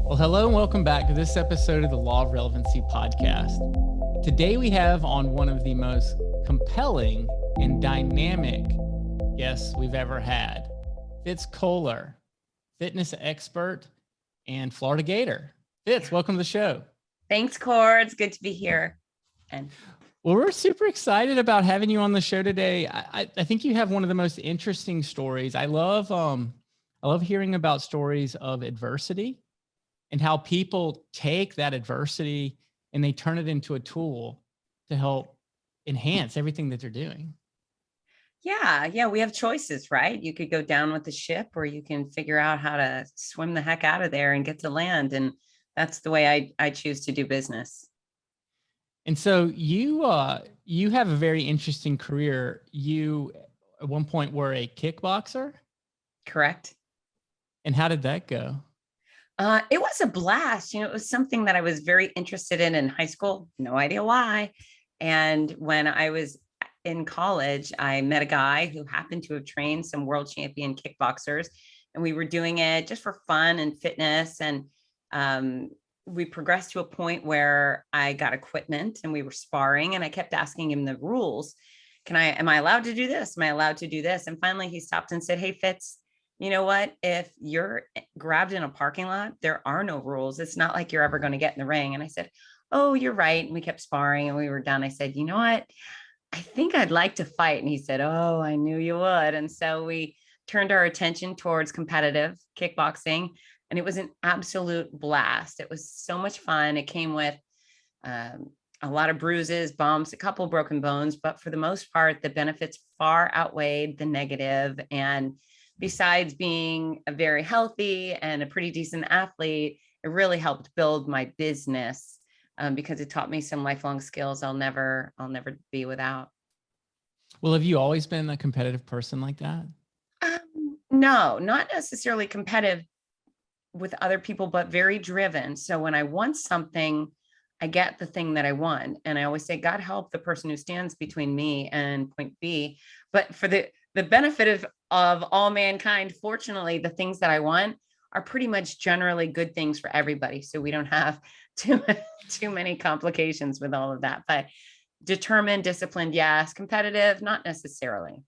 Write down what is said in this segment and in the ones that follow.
Well, hello and welcome back to this episode of the Law of Relevancy podcast. Today we have on one of the most compelling and dynamic guests we've ever had, Fitz Koehler, fitness expert and Florida Gator. Fitz, welcome to the show. Thanks, Cord. It's good to be here. Well, we're super excited about having you on the show today. I think you have one of the most interesting stories. I love hearing about stories of adversity and how people take that adversity and they turn it into a tool to help enhance everything that they're doing. Yeah. We have choices, right? You could go down with the ship, or you can figure out how to swim the heck out of there and get to land. And that's the way I choose to do business. And so you have a very interesting career. You at one point were a kickboxer? Correct. And how did that go? It was a blast. It was something that I was very interested in high school. No idea why. And when I was in college, I met a guy who happened to have trained some world champion kickboxers, and we were doing it just for fun and fitness. And we progressed to a point where I got equipment and we were sparring, and I kept asking him the rules. Am I allowed to do this? Am I allowed to do this? And finally he stopped and said, "Hey, Fitz, you know what? If you're grabbed in a parking lot, there are no rules. It's not like you're ever going to get in the ring." And I said, "Oh, you're right." And we kept sparring and we were done. I said, "You know what? I think I'd like to fight." And he said, "Oh, I knew you would." And so we turned our attention towards competitive kickboxing, and it was an absolute blast. It was so much fun. It came with a lot of bruises, bumps, a couple of broken bones, but for the most part, the benefits far outweighed the negative. And besides being a very healthy and a pretty decent athlete, it really helped build my business because it taught me some lifelong skills I'll never be without. Well, have you always been a competitive person like that? No, not necessarily competitive with other people, but very driven. So when I want something, I get the thing that I want. And I always say, God help the person who stands between me and point B. But for the benefit of all mankind, fortunately, the things that I want are pretty much generally good things for everybody. So we don't have too many complications with all of that. But determined, disciplined, yes. Competitive, not necessarily.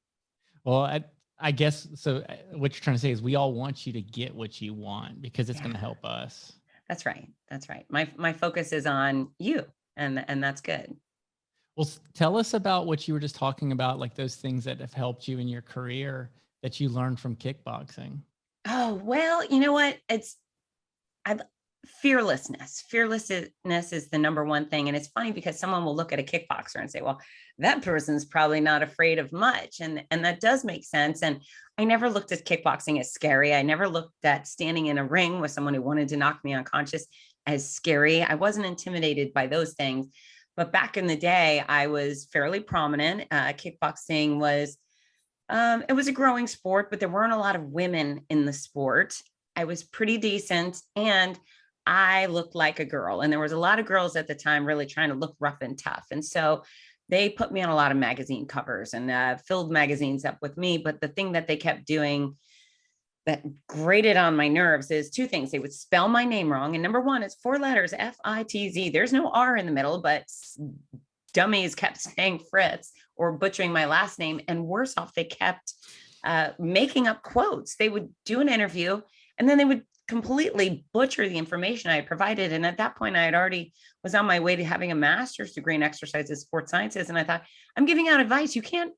Well, I guess, so what you're trying to say is we all want you to get what you want because it's going to help us. That's right. My focus is on you, and that's good. Well, tell us about what you were just talking about, like those things that have helped you in your career that you learned from kickboxing. Oh, well, you know what? Fearlessness. Fearlessness is the number one thing. And it's funny because someone will look at a kickboxer and say, well, that person's probably not afraid of much. And that does make sense. And I never looked at kickboxing as scary. I never looked at standing in a ring with someone who wanted to knock me unconscious as scary. I wasn't intimidated by those things. But back in the day, I was fairly prominent. Kickboxing was, it was a growing sport, but there weren't a lot of women in the sport. I was pretty decent and I looked like a girl. And there was a lot of girls at the time really trying to look rough and tough. And so they put me on a lot of magazine covers and filled magazines up with me. But the thing that they kept doing that grated on my nerves is two things. They would spell my name wrong. And number one, it's 4 letters, F-I-T-Z. There's no R in the middle, but dummies kept saying Fritz or butchering my last name. And worse off, they kept making up quotes. They would do an interview and then they would completely butcher the information I had provided. And at that point, I had already was on my way to having a master's degree in exercise and sports sciences. And I thought, I'm giving out advice. You can't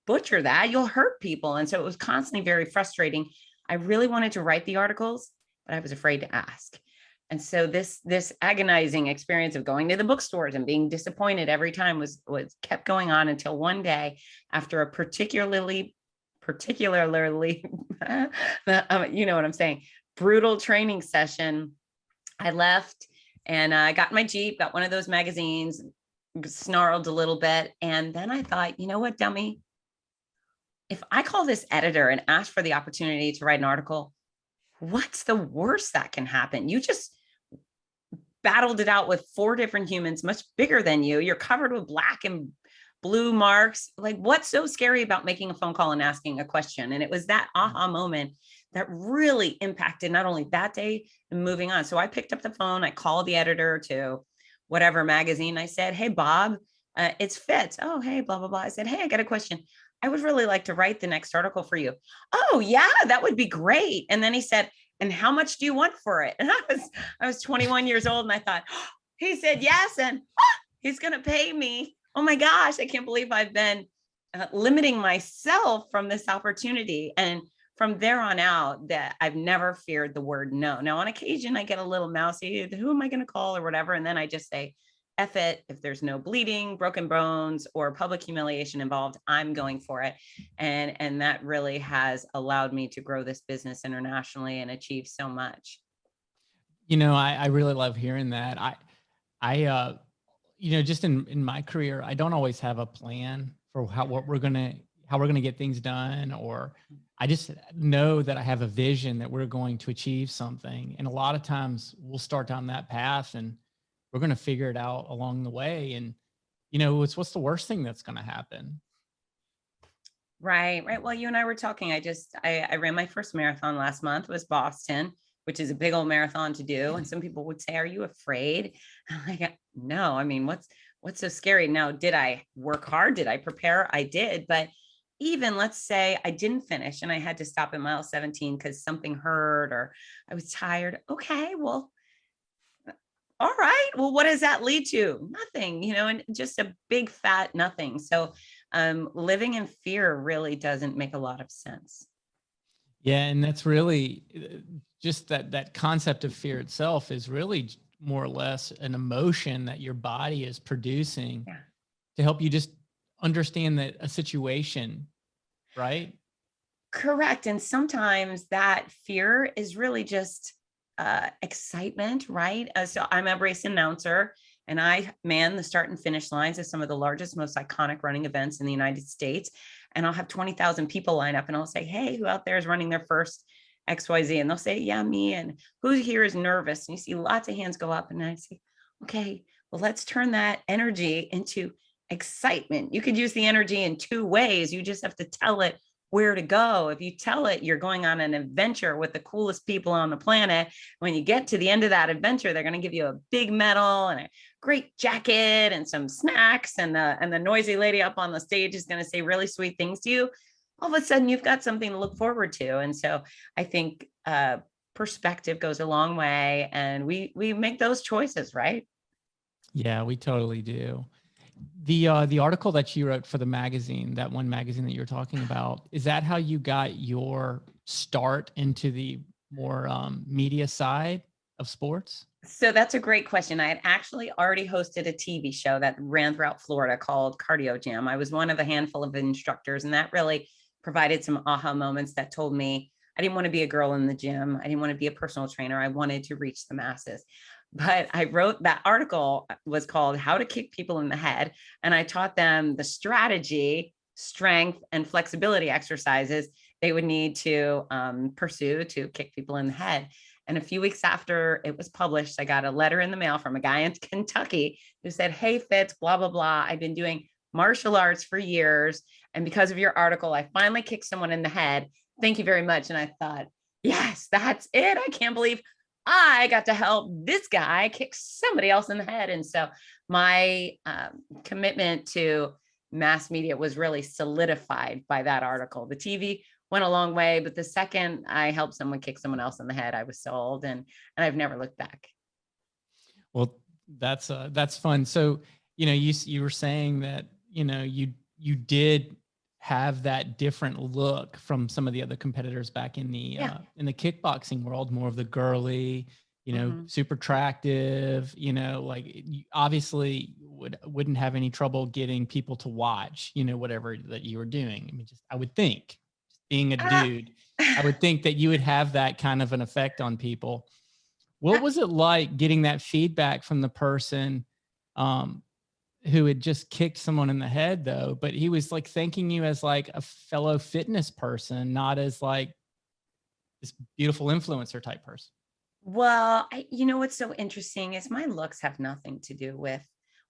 butcher that. You'll hurt people. And so it was constantly very frustrating. I really wanted to write the articles, but I was afraid to ask. And so this agonizing experience of going to the bookstores and being disappointed every time was kept going on until one day, after a particularly, you know what I'm saying, brutal training session, I left and I got in my Jeep, got one of those magazines, snarled a little bit. And then I thought, you know what, dummy? If I call this editor and ask for the opportunity to write an article, what's the worst that can happen? You just battled it out with 4 different humans, much bigger than you. You're covered with black and blue marks. Like, what's so scary about making a phone call and asking a question? And it was that aha moment that really impacted not only that day and moving on. So I picked up the phone, I called the editor to whatever magazine. I said, hey, Bob, it's Fitz. Oh, hey, blah, blah, blah. I said, hey, I got a question. I would really like to write the next article for you. Oh, yeah, that would be great. And then he said, and how much do you want for it? And I was 21 years old, and I thought, oh, he said yes, and he's going to pay me. Oh my gosh, I can't believe I've been limiting myself from this opportunity. And from there on out, that I've never feared the word no. Now, on occasion, I get a little mousy. Who am I going to call or whatever? And then I just say, F it. If there's no bleeding, broken bones, or public humiliation involved, I'm going for it. And that really has allowed me to grow this business internationally and achieve so much. I really love hearing that. I just in my career, I don't always have a plan for how we're gonna get things done, or I just know that I have a vision that we're going to achieve something. And a lot of times we'll start down that path and we're going to figure it out along the way. And, what's the worst thing that's going to happen? Right. Well, you and I were talking. I ran my first marathon last month, was Boston, which is a big old marathon to do. And some people would say, are you afraid? I'm like, no, I mean, what's so scary? Now, did I work hard? Did I prepare? I did. But even let's say I didn't finish and I had to stop at mile 17 because something hurt or I was tired. Okay, well, all right. Well, what does that lead to? Nothing, and just a big fat nothing. So living in fear really doesn't make a lot of sense. Yeah. And that's really just that concept of fear itself is really more or less an emotion that your body is producing to help you just understand that a situation, right? Correct. And sometimes that fear is really just excitement, right? So I'm a race announcer, and I man the start and finish lines of some of the largest, most iconic running events in the United States. And I'll have 20,000 people line up, and I'll say, hey, who out there is running their first XYZ? And they'll say, yeah, me. And who here is nervous? And you see lots of hands go up, and I say, okay, well, let's turn that energy into excitement. You could use the energy in two ways. You just have to tell it where to go. If you tell it you're going on an adventure with the coolest people on the planet, when you get to the end of that adventure, they're going to give you a big medal and a great jacket and some snacks, and the noisy lady up on the stage is going to say really sweet things to you. All of a sudden, you've got something to look forward to. And so I think perspective goes a long way, and we make those choices, right? Yeah, we totally do. The article that you wrote for the magazine, that one magazine that you're talking about, is that how you got your start into the more media side of sports? So that's a great question. I had actually already hosted a TV show that ran throughout Florida called Cardio Jam. I was one of a handful of instructors, and that really provided some aha moments that told me I didn't want to be a girl in the gym. I didn't want to be a personal trainer. I wanted to reach the masses. But I wrote that article was called How to Kick People in the Head. And I taught them the strategy, strength, and flexibility exercises they would need to pursue to kick people in the head. And a few weeks after it was published, I got a letter in the mail from a guy in Kentucky who said, hey, Fitz, blah, blah, blah. I've been doing martial arts for years. And because of your article, I finally kicked someone in the head. Thank you very much. And I thought, yes, that's it. I can't believe I got to help this guy kick somebody else in the head. And so my commitment to mass media was really solidified by that article. The TV went a long way, but the second I helped someone kick someone else in the head, I was sold, and I've never looked back. Well, that's fun. So, you were saying that, you did have that different look from some of the other competitors back in the kickboxing world, more of the girly, super attractive, like you obviously wouldn't have any trouble getting people to watch, whatever that you were doing. I mean, I would think, being a dude, I would think that you would have that kind of an effect on people. What was it like getting that feedback from the person who had just kicked someone in the head, though, but he was like thanking you as like a fellow fitness person, not as like this beautiful influencer type person? Well, what's so interesting is my looks have nothing to do with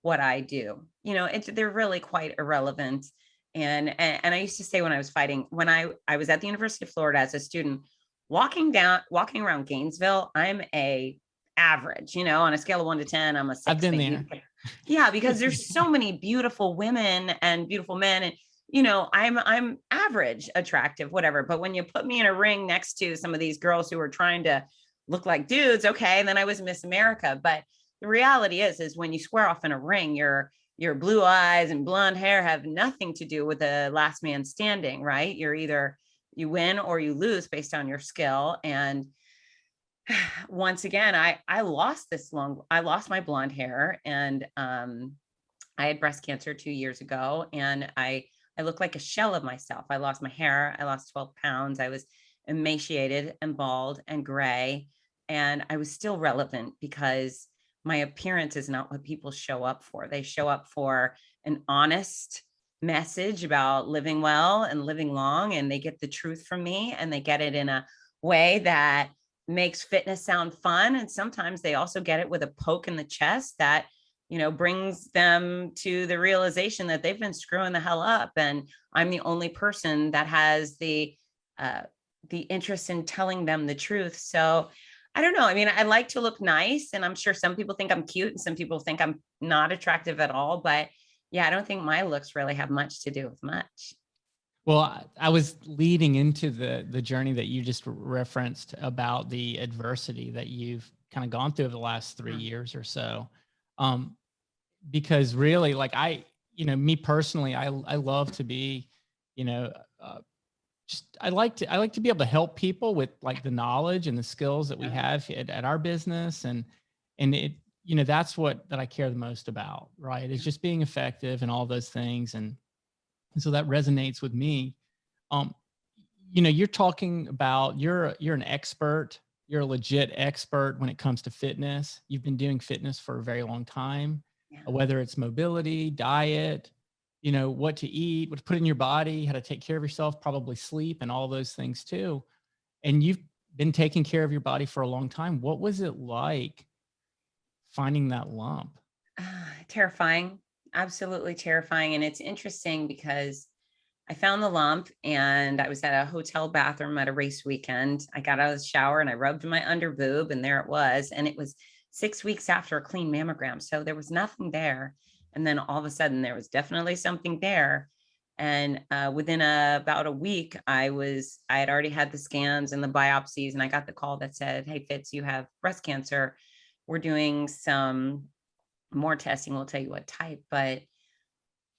what I do. They're really quite irrelevant. And I used to say when I was fighting, when I was at the University of Florida as a student, walking around Gainesville, I'm a average, on a scale of 1 to 10, I'm a I've 6 been maybe. there. Yeah, because there's so many beautiful women and beautiful men, and I'm average, attractive, whatever. But when you put me in a ring next to some of these girls who are trying to look like dudes, okay, and then I was Miss America. But the reality is when you square off in a ring, your blue eyes and blonde hair have nothing to do with the last man standing, right? You're either you win or you lose based on your skill. And once again, I lost my blonde hair, and I had breast cancer 2 years ago, and I look like a shell of myself. I lost my hair. I lost 12 pounds. I was emaciated and bald and gray, and I was still relevant because my appearance is not what people show up for. They show up for an honest message about living well and living long, and they get the truth from me, and they get it in a way that makes fitness sound fun. And sometimes they also get it with a poke in the chest that brings them to the realization that they've been screwing the hell up. And I'm the only person that has the interest in telling them the truth. So I don't know. I mean, I like to look nice, and I'm sure some people think I'm cute and some people think I'm not attractive at all. But yeah, I don't think my looks really have much to do with much. Well, I was leading into the journey that you just referenced about the adversity that you've kind of gone through over the last 3 years or so. Because really, like me personally, I love to be, just I like to be able to help people with like the knowledge and the skills that we have at our business, and it that's that I care the most about, right? Is just being effective and all those things, and so that resonates with me. You're talking about you're an expert. You're a legit expert when it comes to fitness. You've been doing fitness for a very long time, whether it's mobility, diet, what to eat, what to put in your body, how to take care of yourself, probably sleep and all those things too. And you've been taking care of your body for a long time. What was it like finding that lump? Terrifying, absolutely terrifying. And it's interesting because I found the lump, and I was at a hotel bathroom at a race weekend. I got out of the shower and I rubbed my under boob, and there it was. And it was 6 weeks after a clean mammogram. So there was nothing there. And then all of a sudden there was definitely something there. And within about a week, I had already had the scans and the biopsies, and I got the call that said, "Hey, Fitz, you have breast cancer. We're doing some more testing. We'll tell you what type." But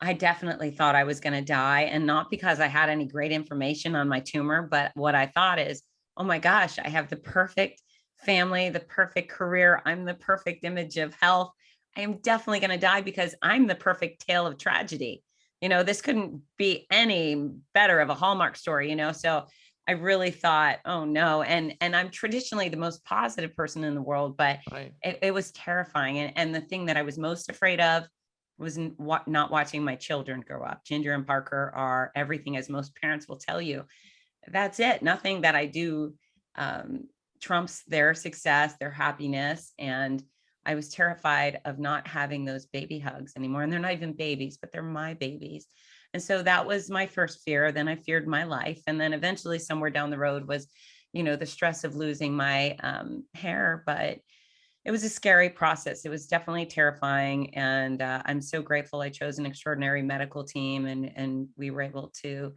I definitely thought I was going to die, and not because I had any great information on my tumor, but what I thought is, oh my gosh, I have the perfect family, the perfect career. I'm the perfect image of health. I am definitely going to die because I'm the perfect tale of tragedy. This couldn't be any better of a Hallmark story, so I really thought, oh no. And I'm traditionally the most positive person in the world, but Right. it was terrifying. And the thing that I was most afraid of was not watching my children grow up. Ginger and Parker are everything, as most parents will tell you. That's it. Nothing that I do trumps their success, their happiness. And I was terrified of not having those baby hugs anymore. And they're not even babies, but they're my babies. And so that was my first fear. Then I feared my life. And then eventually somewhere down the road was, the stress of losing my hair. But it was a scary process. It was definitely terrifying. And I'm so grateful I chose an extraordinary medical team, and we were able to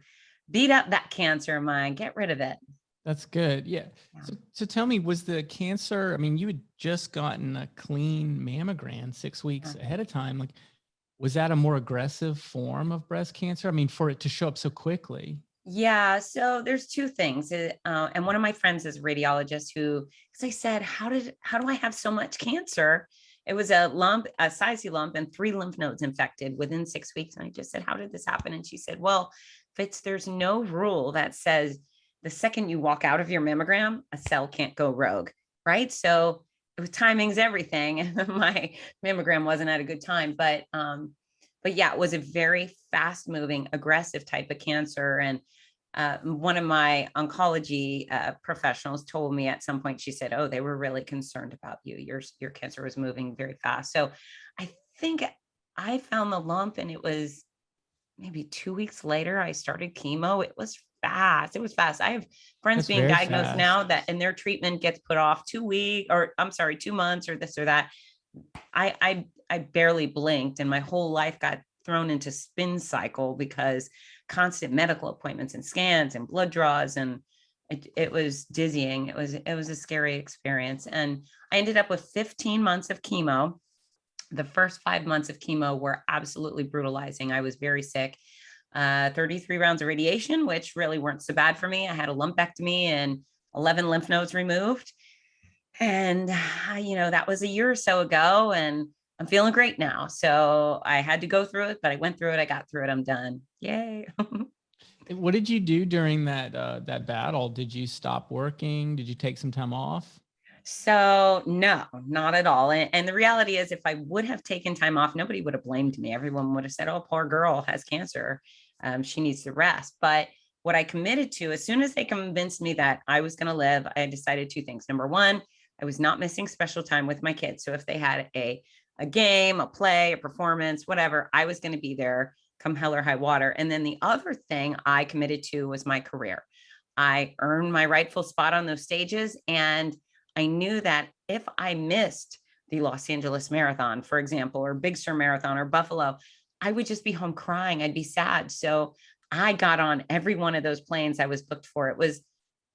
beat up that cancer of mine, get rid of it. That's good. Yeah. So tell me, was the cancer, I mean, you had just gotten a clean mammogram 6 weeks ahead of time. Like, was that a more aggressive form of breast cancer? I mean, for it to show up so quickly. Yeah. So there's two things. And one of my friends is a radiologist because I said, how do I have so much cancer? It was a lump, a sizey lump, and 3 lymph nodes infected within 6 weeks. And I just said, how did this happen? And she said, well, Fitz, there's no rule that says the second you walk out of your mammogram, a cell can't go rogue. Right. So it was timing's everything. And my mammogram wasn't at a good time, but yeah, it was a very fast moving, aggressive type of cancer. And one of my oncology professionals told me at some point, she said, oh, they were really concerned about you. Your cancer was moving very fast. So I think I found the lump, and it was maybe 2 weeks later, I started chemo. It was fast. It was fast. I have friends That's being very diagnosed now fast. that, and their treatment gets put off 2 weeks, or I'm sorry, 2 months or this or that. I barely blinked and my whole life got thrown into spin cycle because constant medical appointments and scans and blood draws, and it was dizzying. It was a scary experience. And I ended up with 15 months of chemo. The first 5 months of chemo were absolutely brutalizing. I was very sick. 33 rounds of radiation, which really weren't so bad for me. I had a lumpectomy and 11 lymph nodes removed. And, that was a year or so ago, and I'm feeling great now. So I had to go through it, but I went through it. I got through it. I'm done. Yay. What did you do during that battle? Did you stop working? Did you take some time off? So no, not at all. And the reality is, if I would have taken time off, nobody would have blamed me. Everyone would have said, oh, poor girl has cancer. She needs to rest. But what I committed to, as soon as they convinced me that I was going to live, I decided two things. Number one, I was not missing special time with my kids. So if they had a game, a play, a performance, whatever, I was going to be there come hell or high water. And then the other thing I committed to was my career. I earned my rightful spot on those stages. And I knew that if I missed the Los Angeles Marathon, for example, or Big Sur Marathon or Buffalo, I would just be home crying. I'd be sad. So I got on every one of those planes I was booked for. It was,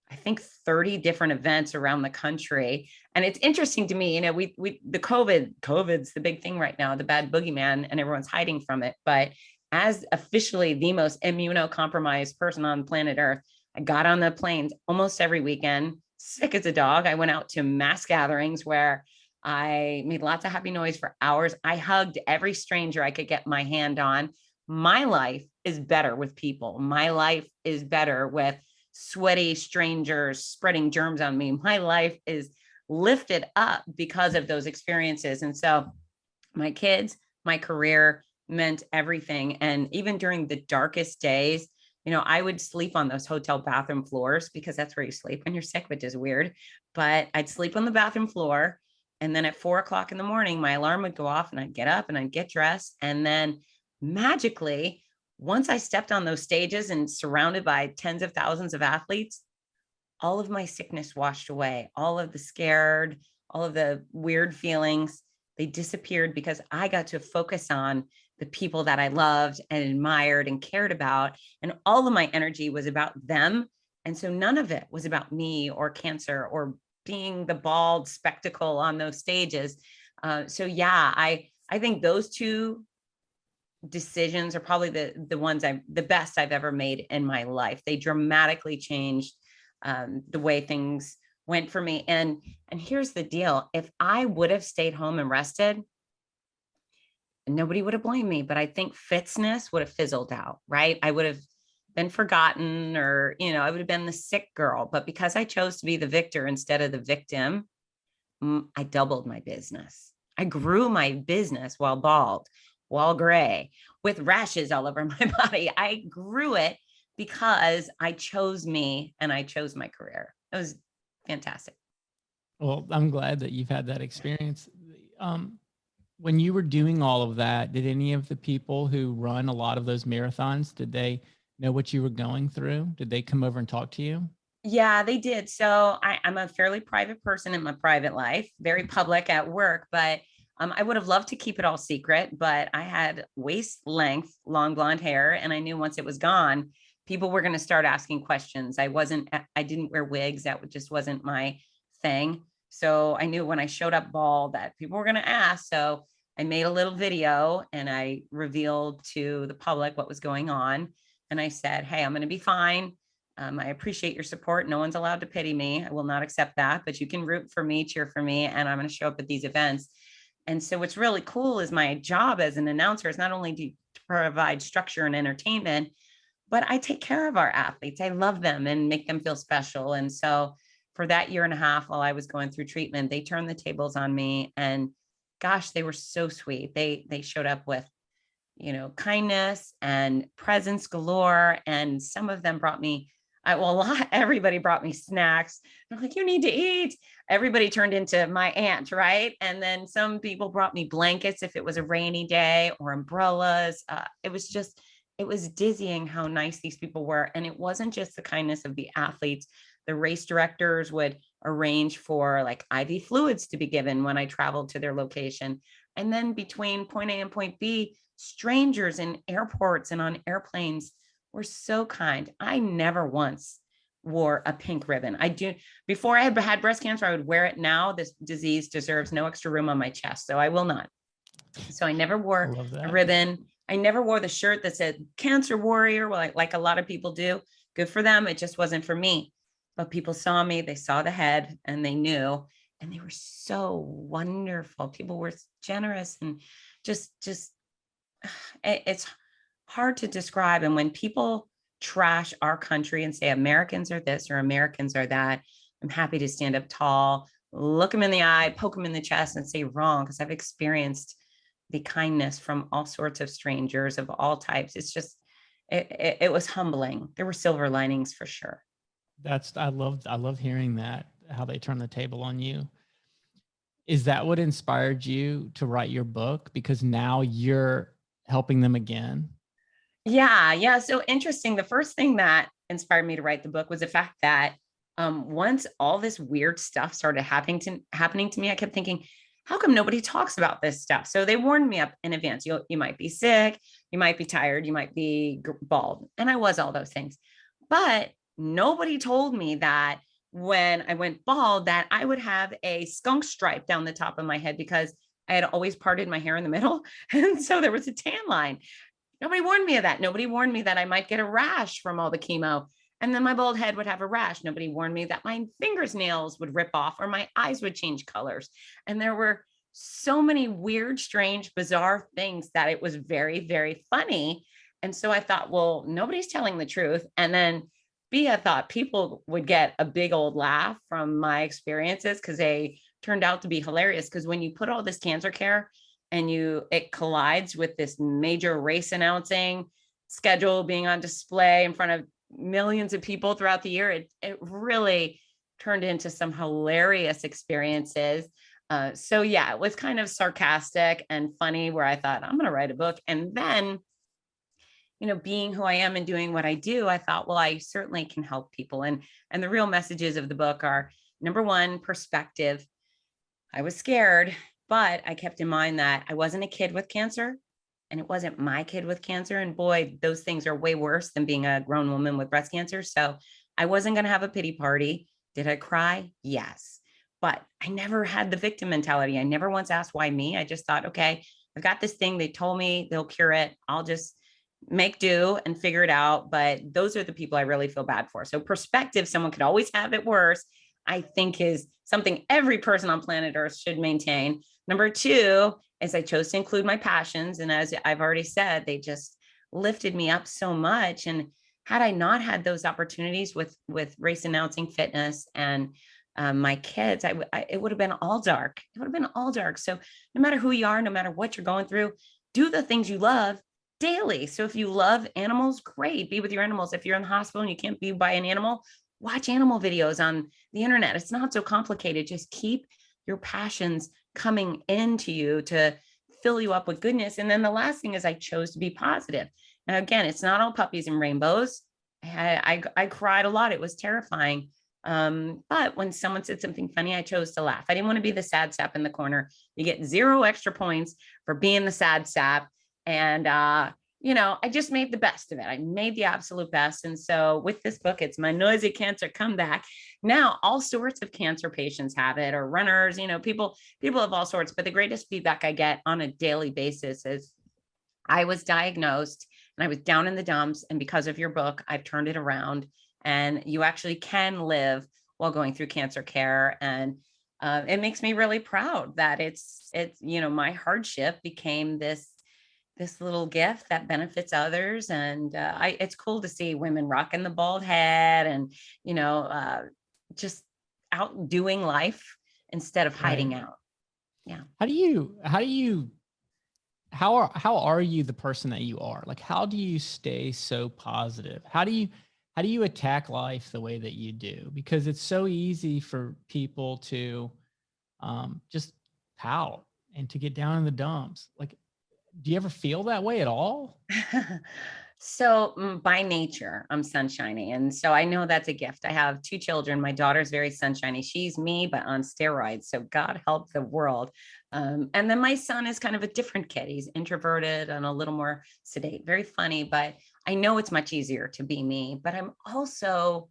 I think, 30 different events around the country. And it's interesting to me, the COVID's the big thing right now, the bad boogeyman, and everyone's hiding from it. But as officially the most immunocompromised person on planet Earth, I got on the planes almost every weekend, sick as a dog. I went out to mass gatherings where I made lots of happy noise for hours. I hugged every stranger I could get my hand on. My life is better with people. My life is better with sweaty strangers spreading germs on me. My life is lifted up because of those experiences. And so my kids, my career meant everything. And even during the darkest days, I would sleep on those hotel bathroom floors because that's where you sleep when you're sick, which is weird. But I'd sleep on the bathroom floor. And then at 4 o'clock in the morning, my alarm would go off and I'd get up and I'd get dressed. And then magically, once I stepped on those stages and surrounded by tens of thousands of athletes, all of my sickness washed away, all of the scared, all of the weird feelings, they disappeared because I got to focus on the people that I loved and admired and cared about. And all of my energy was about them. And so none of it was about me or cancer or being the bald spectacle on those stages. So yeah, I think those two decisions are probably the ones the best I've ever made in my life. They dramatically changed the way things went for me. And here's the deal. If I would have stayed home and rested, nobody would have blamed me, but I think Fitzness would have fizzled out, right? I would have been forgotten, or, I would have been the sick girl. But because I chose to be the victor instead of the victim, I doubled my business. I grew my business while bald, while gray, with rashes all over my body. I grew it because I chose me and I chose my career. It was fantastic. Well, I'm glad that you've had that experience. When you were doing all of that, did any of the people who run a lot of those marathons, did they know what you were going through? Did they come over and talk to you? Yeah, they did. So I'm a fairly private person in my private life, very public at work, but I would have loved to keep it all secret, but I had waist length, long blonde hair. And I knew once it was gone, people were going to start asking questions. I didn't wear wigs. That just wasn't my thing. So I knew when I showed up bald that people were going to ask. So I made a little video and I revealed to the public what was going on. And I said, hey, I'm going to be fine. I appreciate your support. No one's allowed to pity me. I will not accept that, but you can root for me, cheer for me, and I'm going to show up at these events. And so what's really cool is my job as an announcer is not only to provide structure and entertainment, but I take care of our athletes. I love them and make them feel special. And so for that year and a half while I was going through treatment, they turned the tables on me, and gosh, they were so sweet. They showed up with, kindness and presents galore. And some of them brought me, everybody brought me snacks. I'm like, you need to eat. Everybody turned into my aunt, right? And then some people brought me blankets if it was a rainy day, or umbrellas. It was just it was dizzying how nice these people were. And it wasn't just the kindness of the athletes. The race directors would arrange for like IV fluids to be given when I traveled to their location. And then between point A and point B, strangers in airports and on airplanes were so kind. I never once wore a pink ribbon. I do, before I had breast cancer, I would wear it now. This disease deserves no extra room on my chest, so I will not. So I never I wore love a that. ribbon. I never wore the shirt that said cancer warrior, like a lot of people do. Good for them. It just wasn't for me. But people saw me, they saw the head, and they knew, and they were so wonderful. People were generous and just it's hard to describe. And when people trash our country and say Americans are this or Americans are that, I'm happy to stand up tall, look them in the eye, poke them in the chest, and say wrong, because I've experienced the kindness from all sorts of strangers of all types. It's just, it was humbling. There were silver linings for sure. I love hearing that, how they turn the table on you. Is that what inspired you to write your book? Because now you're helping them again. Yeah. So interesting. The first thing that inspired me to write the book was the fact that once all this weird stuff started happening to me, I kept thinking, how come nobody talks about this stuff? So they warned me up in advance. You might be sick, you might be tired, you might be bald. And I was all those things. But nobody told me that when I went bald, that I would have a skunk stripe down the top of my head because I had always parted my hair in the middle. And so there was a tan line. Nobody warned me of that. Nobody warned me that I might get a rash from all the chemo. And then my bald head would have a rash. Nobody warned me that my fingernails would rip off or my eyes would change colors. And there were so many weird, strange, bizarre things that it was very, very funny. And so I thought, well, nobody's telling the truth. And then B, I thought people would get a big old laugh from my experiences because they turned out to be hilarious. Because when you put all this cancer care and it collides with this major race announcing schedule being on display in front of millions of people throughout the year, it really turned into some hilarious experiences. So yeah, it was kind of sarcastic and funny where I thought, I'm going to write a book. And then, being who I am and doing what I do, I thought, well, I certainly can help people. And the real messages of the book are, number one, perspective. I was scared, but I kept in mind that I wasn't a kid with cancer and it wasn't my kid with cancer. And boy, those things are way worse than being a grown woman with breast cancer. So I wasn't going to have a pity party. Did I cry? Yes. But I never had the victim mentality. I never once asked why me. I just thought, okay, I've got this thing. They told me they'll cure it. I'll just make do and figure it out. But those are the people I really feel bad for. So perspective, someone could always have it worse, I think is something every person on planet Earth should maintain. Number two is I chose to include my passions. And as I've already said, they just lifted me up so much. And had I not had those opportunities with race announcing, fitness, and my kids, it would have been all dark. It would have been all dark. So no matter who you are, no matter what you're going through, do the things you love daily. So if you love animals, great, be with your animals. If you're in the hospital and you can't be by an animal, watch animal videos on the internet. It's not so complicated. Just keep your passions coming into you to fill you up with goodness. And then the last thing is I chose to be positive. Now, again, it's not all puppies and rainbows. I cried a lot. It was terrifying. But when someone said something funny, I chose to laugh. I didn't want to be the sad sap in the corner. You get 0 extra points for being the sad sap. And, I just made the best of it. I made the absolute best. And so with this book, it's my noisy cancer comeback. Now, all sorts of cancer patients have it, or runners, people of all sorts. But the greatest feedback I get on a daily basis is I was diagnosed and I was down in the dumps. And because of your book, I've turned it around and you actually can live while going through cancer care. And it makes me really proud that it's, my hardship became this little gift that benefits others. And it's cool to see women rocking the bald head and, just out doing life instead of hiding out. Yeah. How are you the person that you are? Like, how do you stay so positive? How do you attack life the way that you do? Because it's so easy for people to just pout and to get down in the dumps. Like, do you ever feel that way at all? So by nature, I'm sunshiny. And so I know that's a gift. I have two children. My daughter's very sunshiny. She's me, but on steroids. So God help the world. And then my son is kind of a different kid. He's introverted and a little more sedate, very funny, but I know it's much easier to be me, but I'm also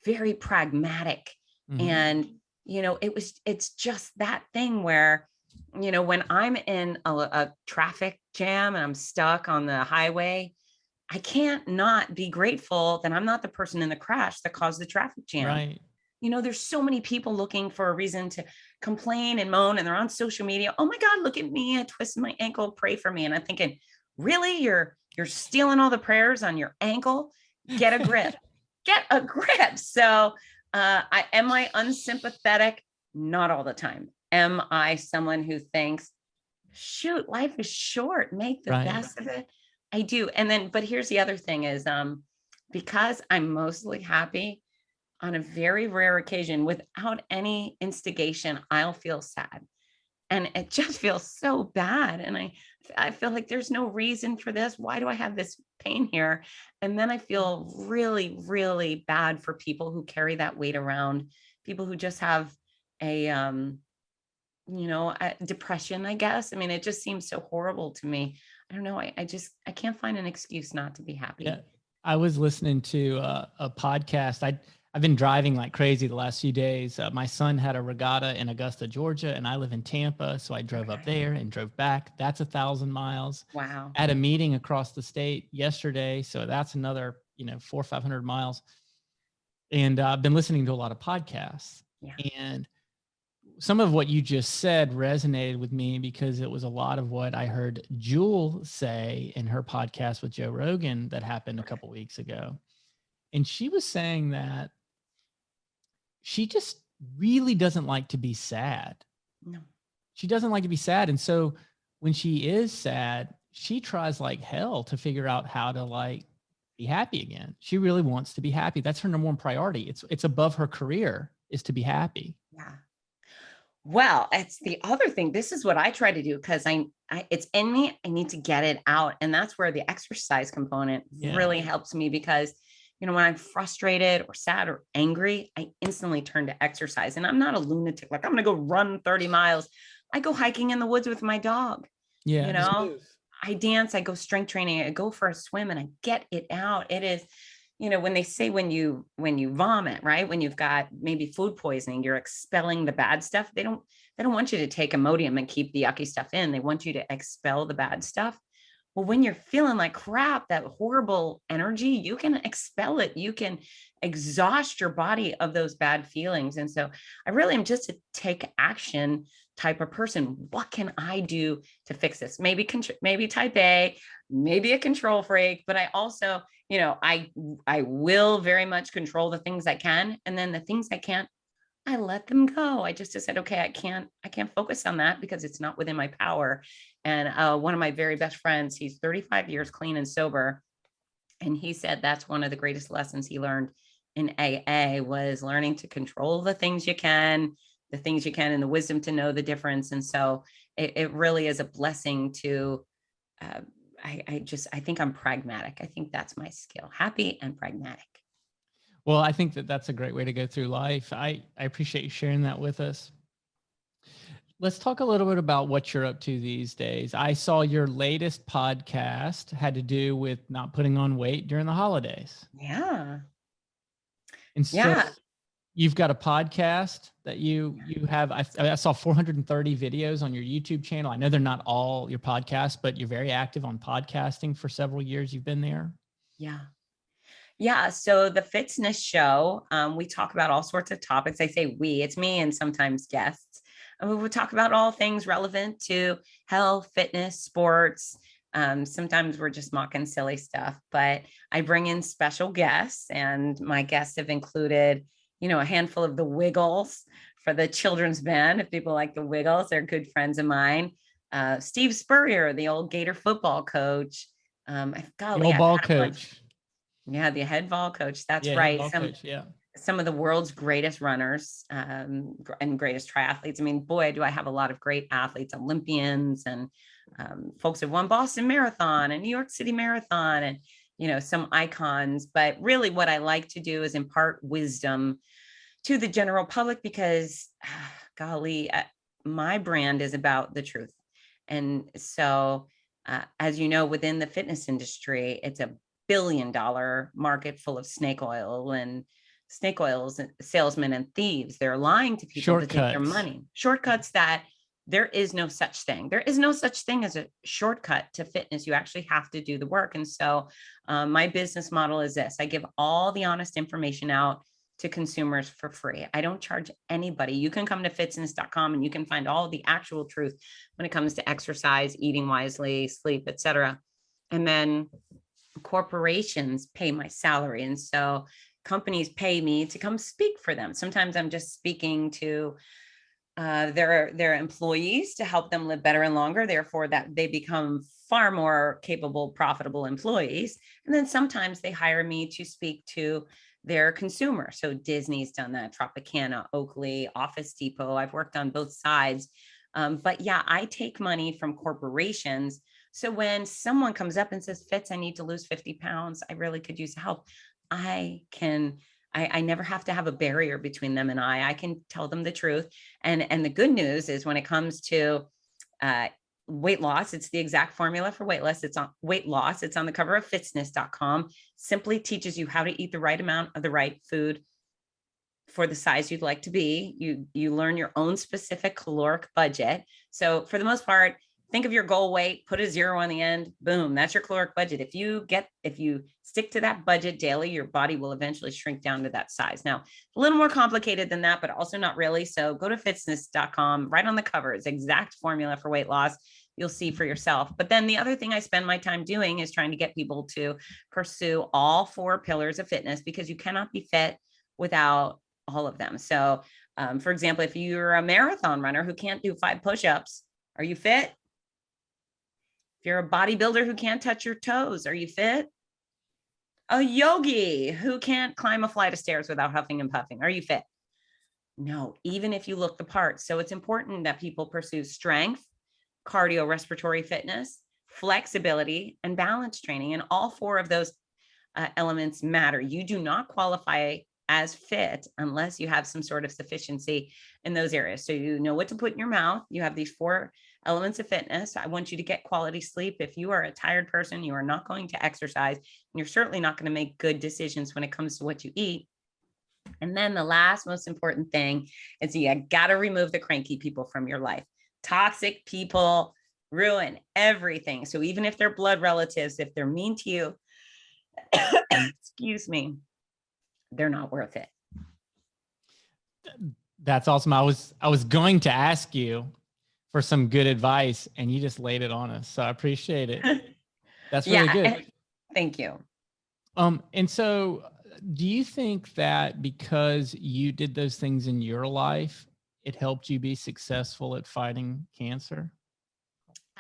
very pragmatic. Mhm. And, it's just that thing where, when I'm in a traffic jam and I'm stuck on the highway, I can't not be grateful that I'm not the person in the crash that caused the traffic jam. Right. There's so many people looking for a reason to complain and moan, and they're on social media. Oh my God, look at me. I twisted my ankle. Pray for me. And I'm thinking, really? You're stealing all the prayers on your ankle? Get a grip. Get a grip. So am I unsympathetic? Not all the time. Am I someone who thinks, shoot, life is short, make the Right. best of it? I do. And then, but here's the other thing is, because I'm mostly happy, on a very rare occasion, without any instigation, I'll feel sad. And it just feels so bad. And I feel like there's no reason for this. Why do I have this pain here? And then I feel really, really bad for people who carry that weight around, people who just have a, depression, I guess. I mean, it just seems so horrible to me. I don't know. I can't find an excuse not to be happy. Yeah. I was listening to a podcast. I've been driving like crazy the last few days. My son had a regatta in Augusta, Georgia, and I live in Tampa. So I drove up there and drove back. That's 1,000 miles. Wow. At a meeting across the state yesterday. So that's another, 400 or 500 miles. And I've been listening to a lot of podcasts. Yeah. And some of what you just said resonated with me because it was a lot of what I heard Jewel say in her podcast with Joe Rogan that happened a couple weeks ago. And she was saying that she just really doesn't like to be sad. No. She doesn't like to be sad. And so when she is sad, she tries like hell to figure out how to like be happy again. She really wants to be happy. That's her number one priority. It's above her career is to be happy. Yeah. Well, it's the other thing. This is what I try to do because it's in me. I need to get it out. And that's where the exercise component really helps me because, when I'm frustrated or sad or angry, I instantly turn to exercise. And I'm not a lunatic. Like I'm going to go run 30 miles. I go hiking in the woods with my dog. Yeah. I dance, I go strength training, I go for a swim and I get it out. It is, when they say when you vomit, right? When you've got maybe food poisoning, you're expelling the bad stuff. They don't want you to take Imodium and keep the yucky stuff in. They want you to expel the bad stuff. Well, when you're feeling like crap, that horrible energy, you can expel it. You can exhaust your body of those bad feelings. And so I really am just a take action type of person. What can I do to fix this? Maybe type A, maybe a control freak, but I also, I will very much control the things I can. And then the things I can't, I let them go. I just said, okay, I can't focus on that because it's not within my power. And one of my very best friends, he's 35 years clean and sober. And he said that's one of the greatest lessons he learned in AA was learning to control the things you can, and the wisdom to know the difference. And so it really is a blessing to, I think I'm pragmatic. I think that's my skill, happy and pragmatic. Well, I think that that's a great way to go through life. I appreciate you sharing that with us. Let's talk a little bit about what you're up to these days. I saw your latest podcast had to do with not putting on weight during the holidays. Yeah. And so you've got a podcast that you have. I saw 430 videos on your YouTube channel. I know they're not all your podcasts, but you're very active on podcasting for several years. You've been there. Yeah. Yeah. So the Fitzness Show, we talk about all sorts of topics. I say we, it's me and sometimes guests. And we will talk about all things relevant to health, fitness, sports. Sometimes we're just mocking silly stuff, but I bring in special guests, and my guests have included, a handful of the Wiggles for the children's band. If people like the Wiggles, they're good friends of mine. Steve Spurrier, the old Gator football coach. Ball coach. Yeah, the head ball coach. That's right. Some of the world's greatest runners and greatest triathletes. I mean, boy, do I have a lot of great athletes, Olympians, and folks have won Boston Marathon and New York City Marathon. And some icons, but really what I like to do is impart wisdom to the general public because golly, my brand is about the truth. And so, as you know, within the fitness industry, it's a billion-dollar market full of snake oils and salesmen and thieves. They're lying to people to take their money. Shortcuts that there is no such thing. There is no such thing as a shortcut to fitness. You actually have to do the work. And so my business model is this. I give all the honest information out to consumers for free. I don't charge anybody. You can come to Fitzness.com and you can find all the actual truth when it comes to exercise, eating wisely, sleep, etc. And then corporations pay my salary. And so companies pay me to come speak for them. Sometimes I'm just speaking to their employees to help them live better and longer, therefore that they become far more capable, profitable employees. And then sometimes they hire me to speak to their consumer. So Disney's done that, Tropicana, Oakley, Office Depot. I've worked on both sides. But yeah, I take money from corporations. So when someone comes up and says, Fitz, I need to lose 50 pounds, I really could use help. I never have to have a barrier between them and I can tell them the truth. And the good news is when it comes to weight loss, it's the exact formula for weight loss. It's on the cover of Fitzness.com. Simply teaches you how to eat the right amount of the right food for the size you'd like to be. You learn your own specific caloric budget. So for the most part, think of your goal weight, put a 0 on the end, boom, that's your caloric budget. If you stick to that budget daily, your body will eventually shrink down to that size. Now, a little more complicated than that, but also not really. So go to Fitzness.com, right on the cover, it's exact formula for weight loss. You'll see for yourself. But then the other thing I spend my time doing is trying to get people to pursue all 4 pillars of fitness, because you cannot be fit without all of them. So for example, if you're a marathon runner who can't do 5 push-ups, are you fit? If you're a bodybuilder who can't touch your toes, are you fit? A yogi who can't climb a flight of stairs without huffing and puffing, are you fit? No, even if you look the part. So it's important that people pursue strength, cardiorespiratory fitness, flexibility, and balance training. And all 4 of those elements matter. You do not qualify as fit unless you have some sort of sufficiency in those areas. So you know what to put in your mouth. You have these 4 elements of fitness. I want you to get quality sleep. If you are a tired person, you are not going to exercise, and you're certainly not going to make good decisions when it comes to what you eat. And then the last most important thing is you got to remove the cranky people from your life. Toxic people ruin everything. So even if they're blood relatives, if they're mean to you, excuse me, they're not worth it. That's awesome. I was going to ask you for some good advice and you just laid it on us. So I appreciate it. That's really good. Thank you. And so do you think that because you did those things in your life, it helped you be successful at fighting cancer?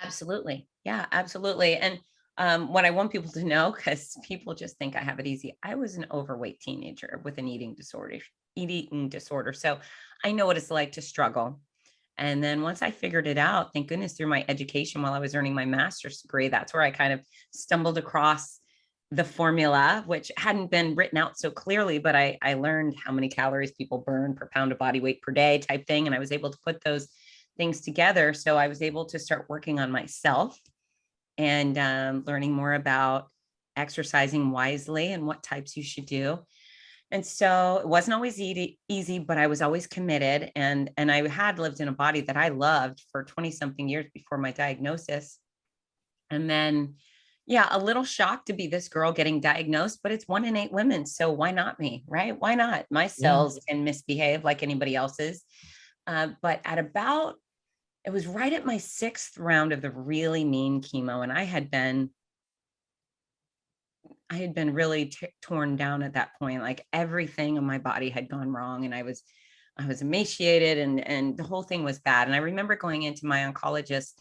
Absolutely. Yeah, absolutely. And what I want people to know, because people just think I have it easy, I was an overweight teenager with an eating disorder. So I know what it's like to struggle. And then once I figured it out, thank goodness, through my education while I was earning my master's degree, that's where I kind of stumbled across the formula, which hadn't been written out so clearly, but I learned how many calories people burn per pound of body weight per day type thing. And I was able to put those things together. So I was able to start working on myself and learning more about exercising wisely and what types you should do. And so it wasn't always easy, but I was always committed. And I had lived in a body that I loved for 20 something years before my diagnosis. And then, yeah, a little shocked to be this girl getting diagnosed, but it's 1 in 8 women. So why not me, right? Why not? My cells can misbehave like anybody else's. But it was right at my 6th round of the really mean chemo. And I had been really torn down at that point. Like everything in my body had gone wrong, and I was emaciated, and the whole thing was bad. And I remember going into my oncologist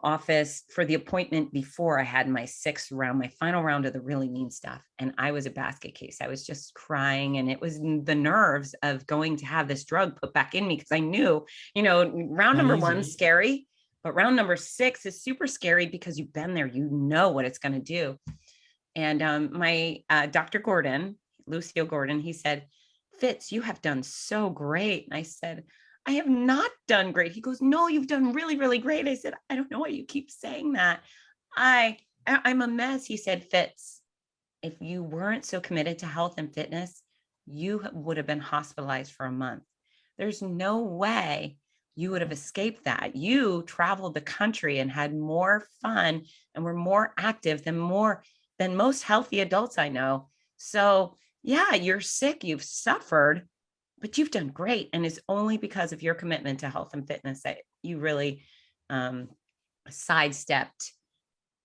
office for the appointment before I had my 6th round, my final round of the really mean stuff. And I was a basket case. I was just crying, and it was the nerves of going to have this drug put back in me, because I knew, round number 1's scary, but round number 6 is super scary because you've been there, you know what it's going to do. And my Dr. Gordon, Lucio Gordon, he said, Fitz, you have done so great. And I said, I have not done great. He goes, no, you've done really, really great. I said, I don't know why you keep saying that. I'm a mess. He said, Fitz, if you weren't so committed to health and fitness, you would have been hospitalized for a month. There's no way you would have escaped that. You traveled the country and had more fun and were more active than most healthy adults I know. So yeah, you're sick, you've suffered, but you've done great. And it's only because of your commitment to health and fitness that you really sidestepped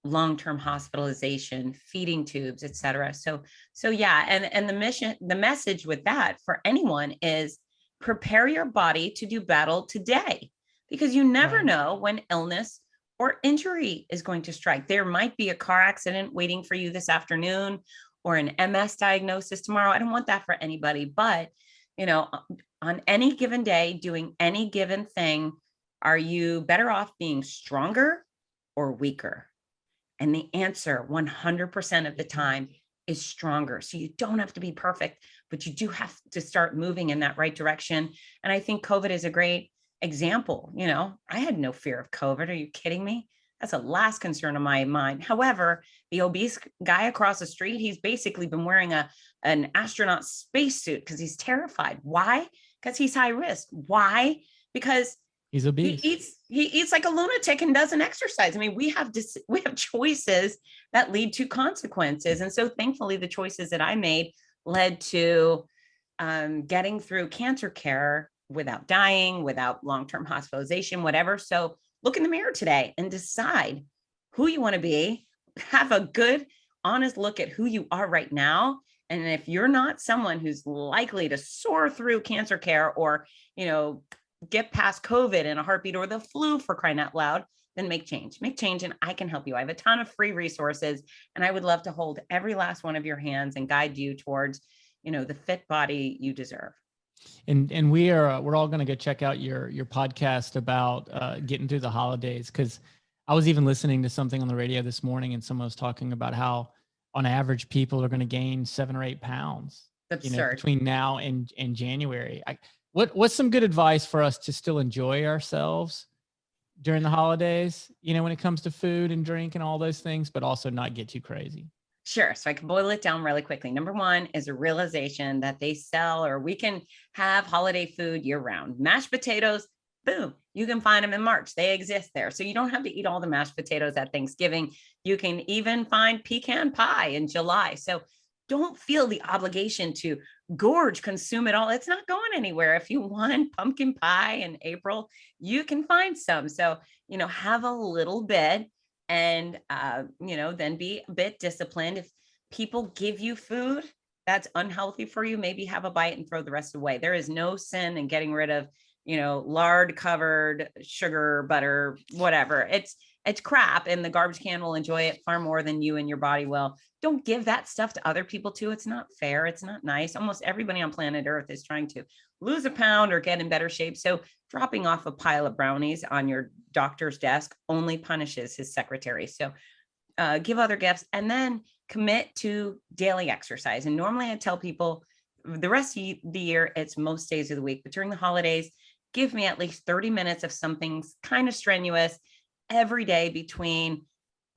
long-term hospitalization, feeding tubes, et cetera. So yeah, and the message with that for anyone is prepare your body to do battle today, because you never know when illness or injury is going to strike. There might be a car accident waiting for you this afternoon or an MS diagnosis tomorrow. I don't want that for anybody, but on any given day, doing any given thing, are you better off being stronger or weaker? And the answer 100% of the time is stronger. So you don't have to be perfect, but you do have to start moving in that right direction. And I think COVID is a great example. I had no fear of COVID. Are you kidding me? That's the last concern of my mind. However, the obese guy across the street, he's basically been wearing an astronaut spacesuit because he's terrified. Why? Because he's high risk. Why? Because he's obese. He eats like a lunatic and doesn't exercise. I mean, we have choices that lead to consequences. And so thankfully, the choices that I made led to getting through cancer care without dying, without long-term hospitalization, whatever. So look in the mirror today and decide who you want to be. Have a good, honest look at who you are right now. And if you're not someone who's likely to soar through cancer care or, get past COVID in a heartbeat or the flu, for crying out loud, then make change, and I can help you. I have a ton of free resources, and I would love to hold every last one of your hands and guide you towards, the fit body you deserve. And we're all going to go check out your podcast about getting through the holidays. Cause I was even listening to something on the radio this morning and someone was talking about how on average people are going to gain 7 or 8 pounds, between now and January. What's some good advice for us to still enjoy ourselves during the holidays, when it comes to food and drink and all those things, but also not get too crazy? Sure. So I can boil it down really quickly. Number one is a realization that they sell, or we can have holiday food year round. Mashed potatoes, boom, you can find them in March. They exist there. So you don't have to eat all the mashed potatoes at Thanksgiving. You can even find pecan pie in July. So don't feel the obligation to consume it all. It's not going anywhere. If you want pumpkin pie in April, you can find some. So, have a little bit and, then be a bit disciplined. If people give you food that's unhealthy for you, maybe have a bite and throw the rest away. There is no sin in getting rid of, lard covered sugar, butter, whatever. It's crap, and the garbage can will enjoy it far more than you and your body will. Don't give that stuff to other people too. It's not fair. It's not nice. Almost everybody on planet Earth is trying to lose a pound or get in better shape. So dropping off a pile of brownies on your doctor's desk only punishes his secretary. So give other gifts and then commit to daily exercise. And normally I tell people the rest of the year, it's most days of the week, but during the holidays, give me at least 30 minutes of something kind of strenuous every day between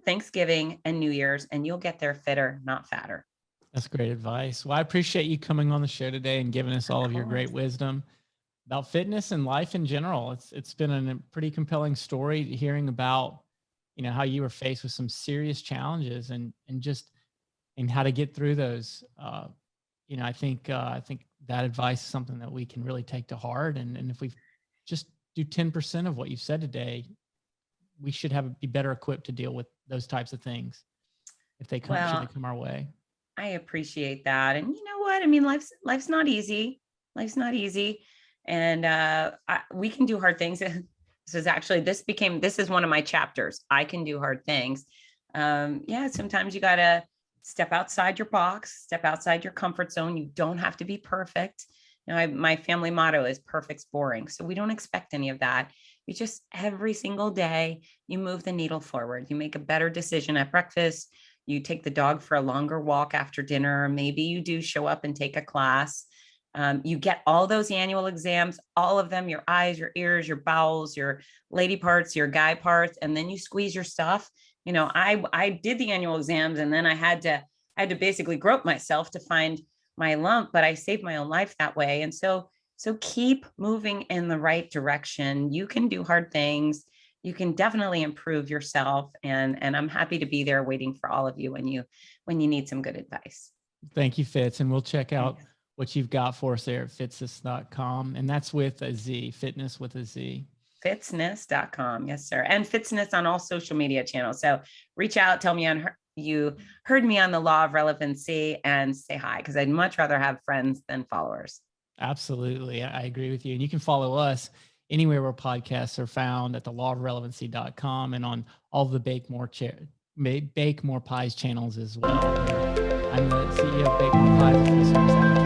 Thanksgiving and New Year's, and you'll get there fitter, not fatter. That's great advice. Well, I appreciate you coming on the show today and giving us all of your great wisdom about fitness and life in general. It's been a pretty compelling story hearing about, how you were faced with some serious challenges and how to get through those. I think that advice is something that we can really take to heart. And if we just do 10% of what you've said today, we should be better equipped to deal with those types of things if they come our way. I appreciate that. And you know what? I mean, life's not easy. Life's not easy. And we can do hard things. This is one of my chapters. I can do hard things. Sometimes you got to step outside your box, step outside your comfort zone. You don't have to be perfect. My family motto is perfect's boring. So we don't expect any of that. You just every single day, you move the needle forward. You make a better decision at breakfast. you take the dog for a longer walk after dinner. Maybe you do show up and take a class. You get all those annual exams, all of them, your eyes, your ears, your bowels, your lady parts, your guy parts, and then you squeeze your stuff. You know, I did the annual exams, and then I had to basically grope myself to find my lump, but I saved my own life that way. And so keep moving in the right direction. You can do hard things. You can definitely improve yourself. And I'm happy to be there waiting for all of you when you need some good advice. Thank you, Fitz. And we'll check out what you've got for us there at Fitzness.com. And that's with a Z, fitness with a Z. Fitzness.com. Yes, sir. And Fitzness on all social media channels. So reach out, tell me you heard me on the Law of Relevancy, and say hi, because I'd much rather have friends than followers. Absolutely. I agree with you. And you can follow us anywhere where podcasts are found at the lawofrelevancy.com and on all the Bake More Pies channels as well. I'm the CEO of Bake More Pies.